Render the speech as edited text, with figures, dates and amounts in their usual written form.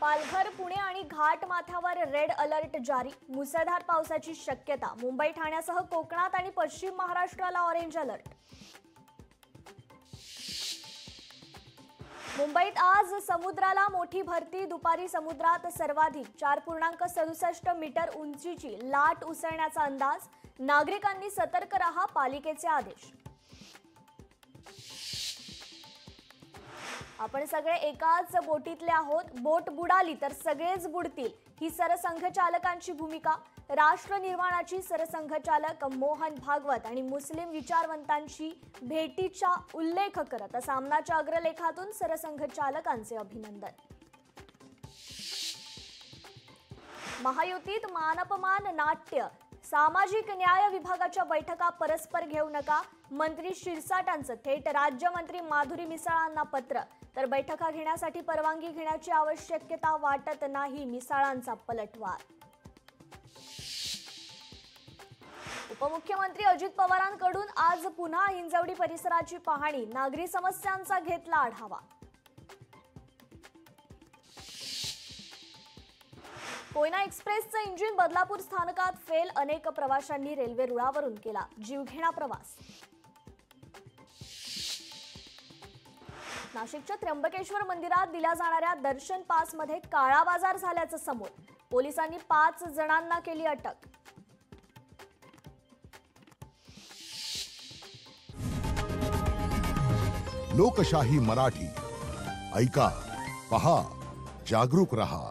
पालघर, पुणे आणि घाट माथ्यावर red alert जारी. मुसळधार पावसाची शक्यता. मुंबई, ठाण्यासह कोकणात आणि पश्चिम महाराष्ट्राला ऑरेंज अलर्ट. मुंबईत आज समुद्राला मोठी भरती. दुपारी समुद्रात सर्वाधिक 4.67 मीटर उंचीची लाट उसळण्याचा अंदाज. नागरिकांनी सतर्क रहा, पालिकेचे आदेश. आपण सगळे एकाच बोटीतले आहोत. बोट बुडाली तर सगळेच बुडतील, ही सरसंघचालकांची भूमिका. राष्ट्र निर्माणाची सरसंघचालक मोहन भागवत आणि मुस्लिम विचारवंतांची भेटीचा उल्लेख करत सामनाच्या अग्रलेखातून सरसंघचालकांचे अभिनंदन. महायुतीत मानपमान नाट्य. सामाजिक न्याय विभागाच्या बैठका परस्पर घेऊ नका. मंत्री शिरसाटांचं थेट राज्यमंत्री माधुरी मिसाळांना पत्र. तर बैठका घेण्यासाठी परवानगी घेण्याची आवश्यकता वाटत नाही, मिसाळांचा पलटवार. उपमुख्यमंत्री अजित पवारांकडून आज पुन्हा हिंजवडी परिसराची पाहणी. नागरी समस्यांचा घेतला आढावा. कोयना एक्सप्रेसचं इंजिन बदलापूर स्थानकात फेल. अनेक प्रवाशांनी रेल्वे रुळावरून केला जीवघेणा प्रवास. नाशिकच्या त्र्यंबकेश्वर मंदिरात दिल्या जाणाऱ्या दर्शन पासमध्ये काळा बाजार झाल्याचं समोर. पोलिसांनी 5 जणांना केली अटक. लोकशाही मराठी ऐका, पहा, जागरूक रहा.